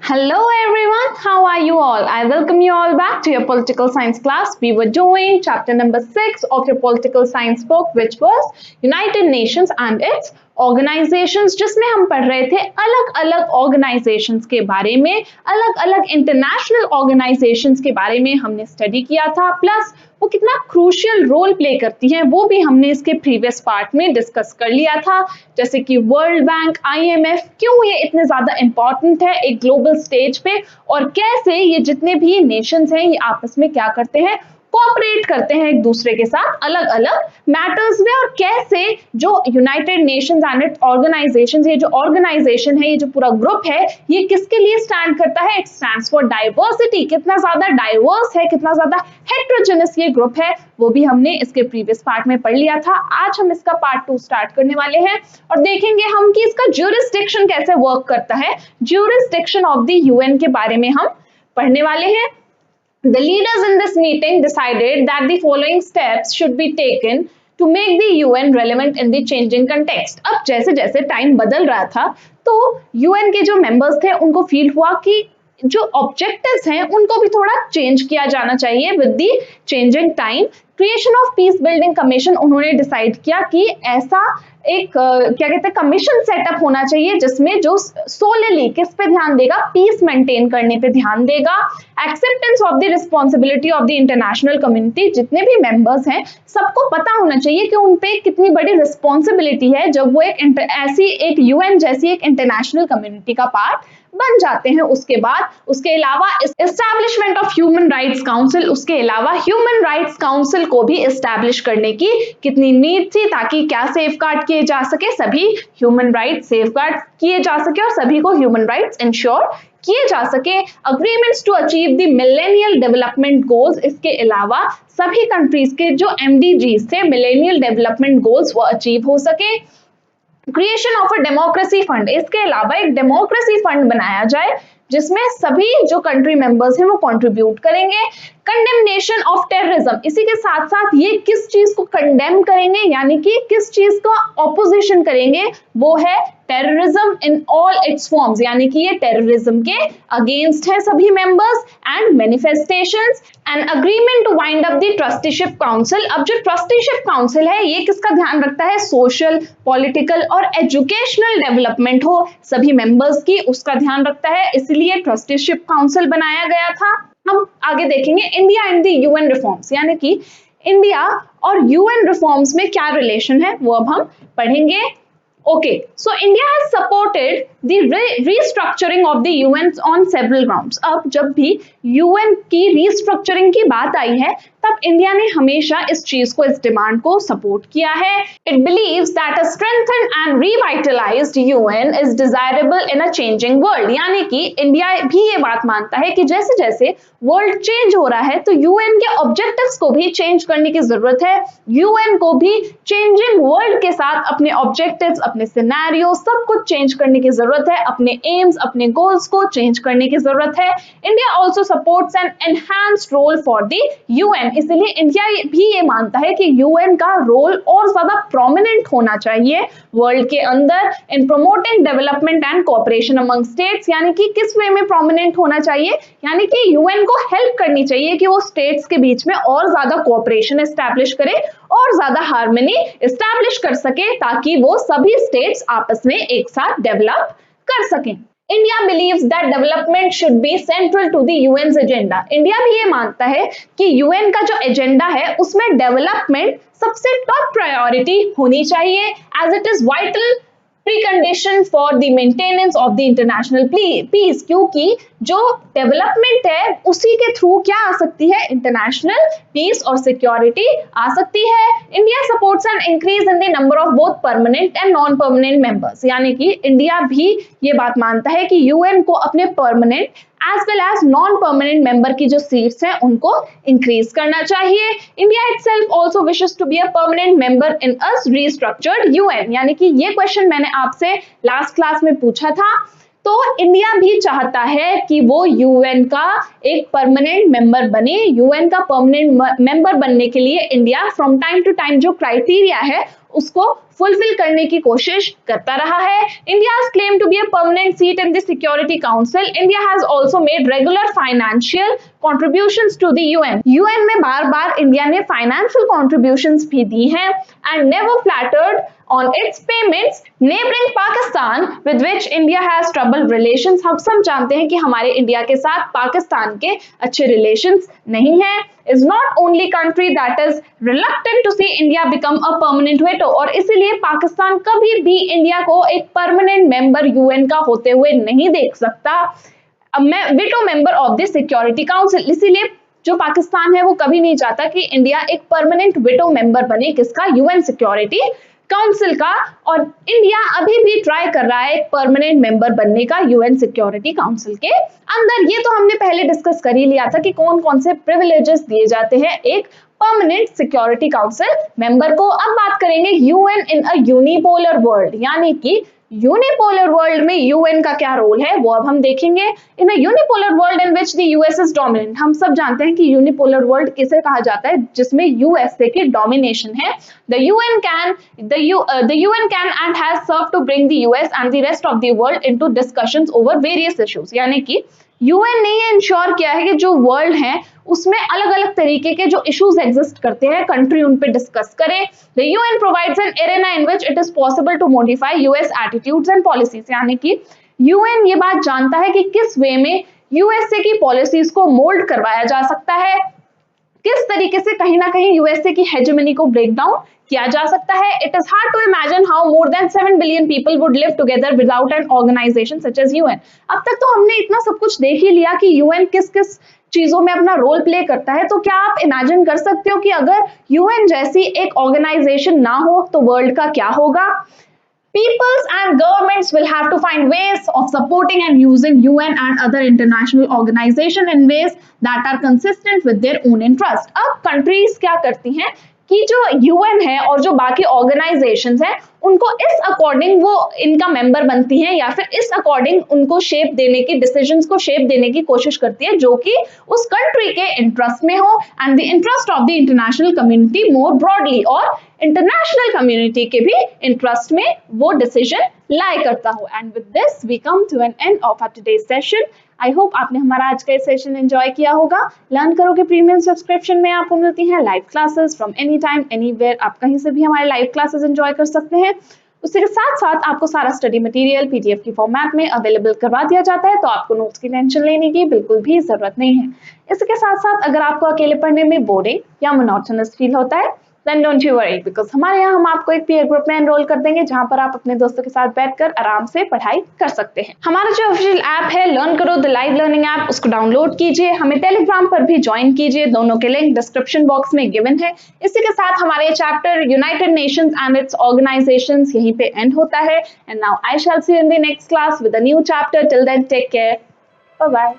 Hello everyone, how are you all? I welcome you all back to your political science class. We were doing chapter number 6 of your political science book, which was United Nations and its Organizations, जिसमें हम पढ़ रहे थे अलग अलग organisations के बारे में, अलग अलग इंटरनेशनल ऑर्गेनाइजेशंस के बारे में हमने स्टडी किया था, प्लस वो कितना क्रूशियल रोल प्ले करती हैं वो भी हमने इसके प्रीवियस पार्ट में डिस्कस कर लिया था, जैसे कि वर्ल्ड बैंक, आईएमएफ, क्यों ये इतने ज्यादा इंपॉर्टेंट है एक ग्लोबल स्टेज पे और कैसे ये जितने भी नेशंस हैं ये आपस में क्या करते हैं, कोऑपरेट करते हैं एक दूसरे के साथ अलग अलग मैटर्स में, और कैसे जो United Nations and its organisations, ये जो ऑर्गेनाइजेशन है, ये जो पूरा ग्रुप है, ये किसके लिए स्टैंड करता है? It stands for diversity. कितना ज्यादा डाइवर्स है, कितना ज्यादा हेट्रोजेनस ये ग्रुप है, वो भी हमने इसके प्रीवियस पार्ट में पढ़ लिया था। आज हम इसका पार्ट 2 स्टार्ट करने वाले हैं और देखेंगे हम कि इसका ज्यूरिसडिक्शन कैसे वर्क करता है। ज्यूरिसडिक्शन ऑफ द यूएन के बारे में हम पढ़ने वाले हैं। The leaders in this meeting decided that the following steps should be taken to make the UN relevant in the changing context. अब जैसे जैसे टाइम बदल रहा था तो UN के जो मेंबर्स थे उनको फील हुआ कि जो ऑब्जेक्टिव्स हैं उनको भी थोड़ा चेंज किया जाना चाहिए with the changing time. Creation of peace building commission उन्होंने डिसाइड किया कि ऐसा एक क्या कहते हैं कमीशन सेटअप होना चाहिए जिसमें जो सोलली किस पे ध्यान देगा, पीस मेंटेन करने पे ध्यान देगा। Acceptance of the responsibility of the international community, जितने भी मेंबर्स हैं सबको पता होना चाहिए कि उन पे कितनी बड़ी रिस्पॉन्सिबिलिटी है जब वो ऐसी एक यूएन जैसी एक इंटरनेशनल कम्युनिटी का पार्ट बन जाते हैं। उसके बाद उसके अलावा establishment of human rights council, उसके अलावा ह्यूमन राइट्स काउंसिल को भी एस्टैब्लिश करने की कितनी नीड थी ताकि क्या सेफगार्ड किए जा सके, सभी ह्यूमन राइट्स सेफगार्ड किए जा सके और सभी को ह्यूमन राइट्स इंश्योर किए जा सके। Agreements to achieve the millennial development goals, इसके अलावा सभी कंट्रीज के जो एमडीजीज थे, मिलेनियल डेवलपमेंट गोल्स, वो अचीव हो सके। Creation of a democracy fund, इसके अलावा एक डेमोक्रेसी फंड बनाया जाए जिसमें सभी जो कंट्री मेंबर्स हैं वो कंट्रीब्यूट करेंगे। कंडेमनेशन ऑफ टेररिज्म, इसी के साथ साथ ये किस चीज को कंडेम करेंगे यानी कि किस चीज का ऑपोजिशन करेंगे, वो है terrorism in all its forms, यानी कि ये टेररिज्म के अगेंस्ट है सभी members. And manifestations and agreement to wind up the trusteeship council. अब जो ट्रस्टीशिप काउंसिल है ये किसका ध्यान रखता है? सोशल, पॉलिटिकल और एजुकेशनल डेवलपमेंट हो सभी मेंबर्स की, उसका ध्यान रखता है, इसलिए ट्रस्टीशिप काउंसिल बनाया गया था। हम आगे देखेंगे India and the UN reforms, यानी कि इंडिया और यूएन रिफॉर्म्स में क्या रिलेशन है वो अब हम पढ़ेंगे। Okay, so India has supported the restructuring of the UN on several grounds. अब जब भी UN की restructuring की बात आई है तब इंडिया ने हमेशा इस चीज को, इस डिमांड को सपोर्ट किया है। It believes that a strengthened and revitalized UN is desirable in a changing world, यानी कि इंडिया भी ये बात मानता है कि जैसे जैसे वर्ल्ड चेंज हो रहा है तो यूएन के ऑब्जेक्टिव्स को भी चेंज करने की जरूरत है। यूएन को भी चेंजिंग वर्ल्ड के साथ अपने ऑब्जेक्टिव्स, अपने सिनेरियो, सब कुछ चेंज करने की जरूरत है, अपने एम्स, अपने गोल्स को चेंज करने की जरूरत है। India also supports an enhanced role for the UN, इसलिए इंडिया भी ये मानता है कि यूएन का रोल और ज्यादा प्रोमिनेंट होना चाहिए वर्ल्ड के अंदर इन promoting development and cooperation among states, यानी कि किस वे में प्रोमिनेंट होना चाहिए, यानी कि यूएन को हेल्प करनी चाहिए कि वो स्टेट्स के बीच में और ज्यादा कोऑपरेशन एस्टैब्लिश करे और ज्यादा हार्मनी एस्टैब्लिश कर सके ताकि वो सभी स्टेट्स आपस में एक साथ डेवलप कर सकें। India believes that development should be central to the UN's agenda. India भी ये मानता है कि यूएन का जो एजेंडा है उसमें डेवलपमेंट सबसे टॉप प्रायोरिटी होनी चाहिए, as it is vital precondition for the maintenance of the international peace, क्योंकि जो डेवलपमेंट है उसी के थ्रू क्या आ सकती है, इंटरनेशनल पीस और सिक्योरिटी आ सकती है। India supports an increase in the number of both permanent and non permanent members, यानी कि इंडिया भी ये बात मानता है कि यूएन को अपने permanent as well as non permanent member की जो सीट्स हैं उनको इंक्रीज करना चाहिए। India itself also wishes to be a permanent member in a restructured UN, यानी कि ये क्वेश्चन मैंने आपसे लास्ट क्लास में पूछा था, तो इंडिया भी चाहता है कि वो यूएन का एक परमानेंट मेंबर बने। यूएन का परमानेंट मेंबर बनने के लिए India from time to time जो क्राइटेरिया है उसको फुलफिल करने की कोशिश करता रहा है। India's claim to be a permanent seat in the security council. India has also made regular financial contributions to the UN में बार बार इंडिया ने फाइनेंशियल contributions भी दी हैं and never flattered on its payments. Neighboring Pakistan with which India has troubled relations, हम सब जानते हैं कि हमारे इंडिया के साथ पाकिस्तान के अच्छे relations नहीं हैं, is not only country that is reluctant to see India become a permanent veto, और इसीलिए पाकिस्तान कभी भी इंडिया को एक परमानेंट मेंबर UN का होते हुए नहीं देख सकता, veto member of the security council. इसीलिए जो पाकिस्तान है वो कभी नहीं चाहता कि इंडिया एक परमानेंट वीटो मेंबर बने, किसका, यूएन सिक्योरिटी काउंसिल का, और इंडिया अभी भी ट्राई कर रहा है एक परमानेंट मेंबर बनने का यूएन सिक्योरिटी काउंसिल के अंदर। ये तो हमने पहले डिस्कस कर ही लिया था कि कौन कौन से प्रिविलेजेस दिए जाते हैं एक परमानेंट सिक्योरिटी काउंसिल मेंबर को। अब बात करेंगे UN in a unipolar world, यानी कि यूनिपोलर वर्ल्ड में यूएन का क्या रोल है वो अब हम देखेंगे। In a unipolar world in which the US is dominant, हम सब जानते हैं कि यूनिपोलर वर्ल्ड किसे कहा जाता है, जिसमें यूएसए की डोमिनेशन है। The UN can and has serve to bring the US and the rest of the world into discussions over various issues, यानी कि यूएन ने ये इंश्योर किया है कि जो वर्ल्ड है उसमें अलग अलग तरीके के जो इश्यूज एग्जिस्ट करते हैं कंट्री उन पे डिस्कस करे। The UN provides an arena in which it is possible to modify US attitudes and policies, यानी कि यूएन ये बात जानता है कि किस वे में यूएसए की पॉलिसीज को मोल्ड करवाया जा सकता है, किस तरीके से कहीं ना कहीं यूएसए की हेजेमनी को ब्रेक डाउन किया जा सकता है। It is hard to imagine how more than 7 billion people would live together without an organisation such as UN. अब तक तो हमने इतना सब कुछ देख ही लिया कि यूएन किस किस चीजों में अपना रोल प्ले करता है, तो क्या आप इमेजिन कर सकते हो कि अगर यूएन जैसी एक ऑर्गेनाइजेशन ना हो तो वर्ल्ड का क्या होगा। Peoples and governments will have to find ways of supporting and using UN and other international organizations in ways that are consistent with their own interest. अब countries क्या करती हैं कि जो यूएन है और जो बाकी ऑर्गेनाइजेशंस हैं उनको इस अकॉर्डिंग वो इनका मेंबर बनती हैं या फिर इस अकॉर्डिंग उनको शेप देने की, डिसीजंस को शेप देने की कोशिश करती है जो कि उस कंट्री के इंटरेस्ट में हो and the interest of the international community more broadly, और इंटरनेशनल कम्युनिटी के भी इंटरेस्ट में वो डिसीजन लाई करता हो। And with this we come to an end of our today's session. I hope आपने हमारा आज का सेशन एंजॉय किया होगा। लर्न करो के प्रीमियम सब्सक्रिप्शन में आपको मिलती हैं live classes from any time anywhere, आप कहीं से भी हमारे लाइव क्लासेस एंजॉय कर सकते हैं। उसी के साथ साथ आपको सारा स्टडी मटेरियल पीडीएफ की फॉर्मेट में अवेलेबल करवा दिया जाता है, तो आपको नोट्स की टेंशन लेने की बिल्कुल भी जरूरत नहीं है। इसके साथ साथ अगर आपको अकेले पढ़ने में बोरिंग या मोनोटोनस फील होता है then don't you worry, because हमारे यहाँ हम आपको एक पीयर ग्रुप में एनरोल कर देंगे जहाँ पर आप अपने दोस्तों के साथ बैठकर आराम से पढ़ाई कर सकते हैं। हमारा जो ऑफिशियल ऐप है लर्न करो द लाइव लर्निंग ऐप, उसको डाउनलोड कीजिए, हमें टेलीग्राम पर भी ज्वाइन कीजिए, दोनों के लिंक डिस्क्रिप्शन बॉक्स में गिवन है। इसी के साथ हमारे chapter United Nations and its organisations यहीं पे एंड होता है। And now I shall see you in the next class with a new chapter. Till then take care, bye bye.